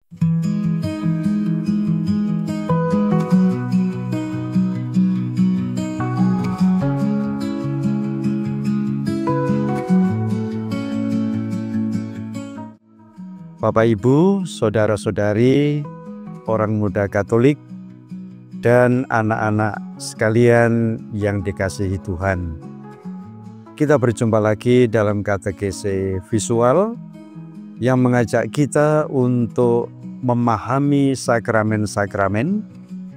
Bapak, Ibu, saudara-saudari, orang muda Katolik, dan anak-anak sekalian yang dikasihi Tuhan. Kita berjumpa lagi dalam katekese visual yang mengajak kita untuk memahami sakramen-sakramen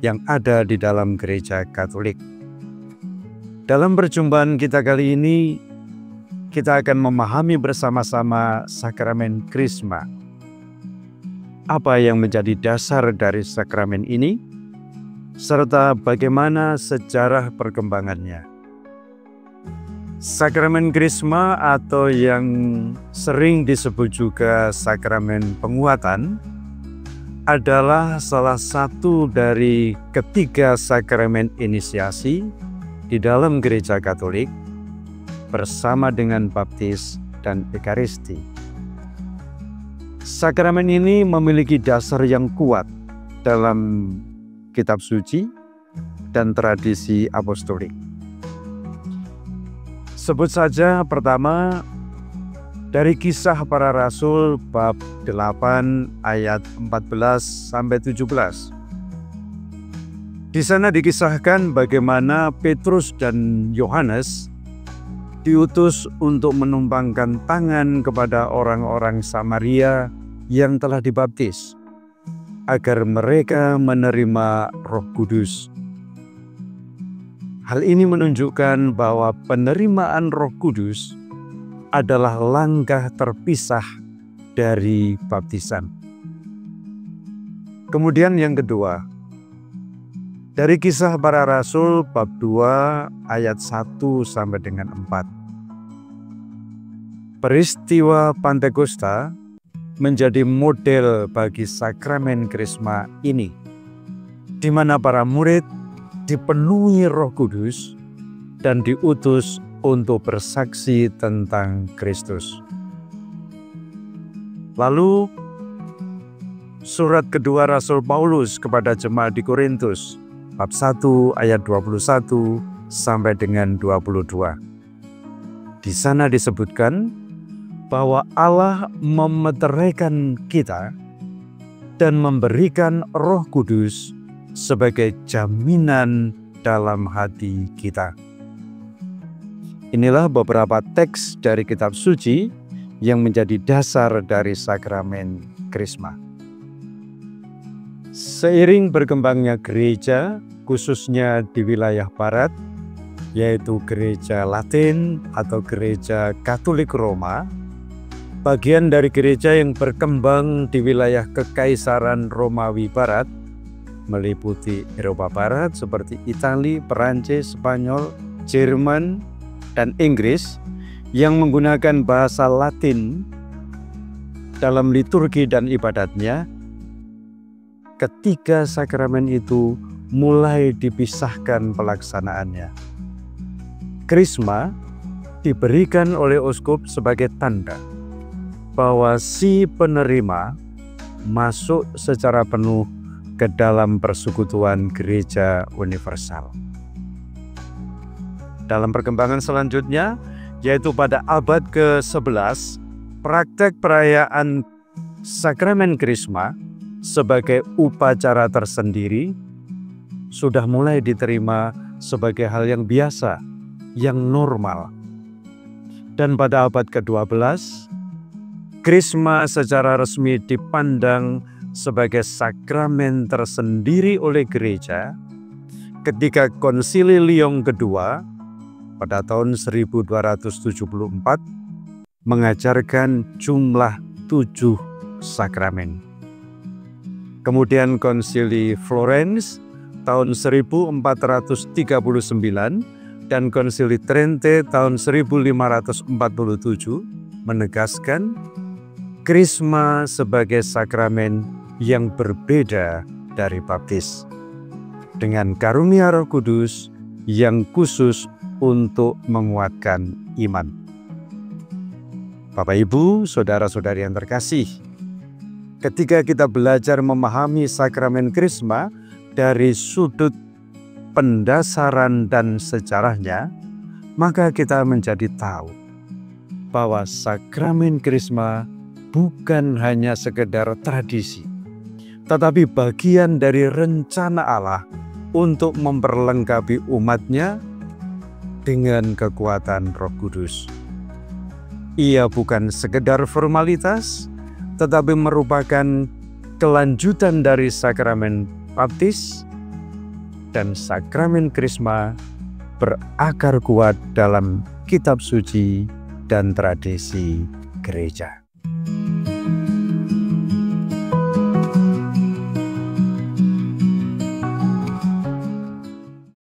yang ada di dalam gereja Katolik. Dalam perjumpaan kita kali ini, kita akan memahami bersama-sama sakramen Krisma. Apa yang menjadi dasar dari sakramen ini, serta bagaimana sejarah perkembangannya. Sakramen Krisma atau yang sering disebut juga sakramen penguatan adalah salah satu dari ketiga sakramen inisiasi di dalam gereja Katolik bersama dengan baptis dan ekaristi. Sakramen ini memiliki dasar yang kuat dalam kitab suci dan tradisi apostolik. Sebut saja pertama dari Kisah Para Rasul bab 8 ayat 14-17. Di sana dikisahkan bagaimana Petrus dan Yohanes diutus untuk menumpangkan tangan kepada orang-orang Samaria yang telah dibaptis, agar mereka menerima Roh Kudus. Hal ini menunjukkan bahwa penerimaan Roh Kudus adalah langkah terpisah dari baptisan. Kemudian yang kedua, dari Kisah Para Rasul bab 2 ayat 1-4. Peristiwa Pentakosta menjadi model bagi sakramen Krisma ini, di mana para murid dipenuhi Roh Kudus dan diutus untuk bersaksi tentang Kristus. Lalu surat kedua Rasul Paulus kepada jemaat di Korintus bab 1 ayat 21 sampai dengan 22. Di sana disebutkan bahwa Allah memeteraikan kita dan memberikan Roh Kudus sebagai jaminan dalam hati kita. Inilah beberapa teks dari kitab suci yang menjadi dasar dari sakramen Krisma. Seiring berkembangnya gereja, khususnya di wilayah barat, yaitu gereja Latin atau gereja Katolik Roma, bagian dari gereja yang berkembang di wilayah Kekaisaran Romawi Barat, meliputi Eropa Barat seperti Italia, Perancis, Spanyol, Jerman, dan Inggris, yang menggunakan bahasa Latin dalam liturgi dan ibadatnya. Ketiga sakramen itu mulai dipisahkan pelaksanaannya. Krisma diberikan oleh uskup sebagai tanda bahwa si penerima masuk secara penuh ke dalam persekutuan gereja universal. Dalam perkembangan selanjutnya, yaitu pada abad ke-11, praktek perayaan sakramen Krisma sebagai upacara tersendiri sudah mulai diterima sebagai hal yang biasa, yang normal. Dan pada abad ke-12, Krisma secara resmi dipandang sebagai sakramen tersendiri oleh gereja ketika Konsili Leon kedua pada tahun 1274 mengajarkan jumlah 7 sakramen. Kemudian Konsili Florence tahun 1439 dan Konsili Trente tahun 1547 menegaskan Krisma sebagai sakramen yang berbeda dari baptis, dengan karunia Roh Kudus yang khusus untuk menguatkan iman. Bapak, Ibu, saudara-saudari yang terkasih, ketika kita belajar memahami sakramen Krisma dari sudut pendasaran dan sejarahnya, maka kita menjadi tahu bahwa sakramen Krisma bukan hanya sekedar tradisi, tetapi bagian dari rencana Allah untuk memperlengkapi umatnya dengan kekuatan Roh Kudus. Ia bukan sekedar formalitas, tetapi merupakan kelanjutan dari sakramen baptis, dan sakramen Krisma berakar kuat dalam kitab suci dan tradisi gereja.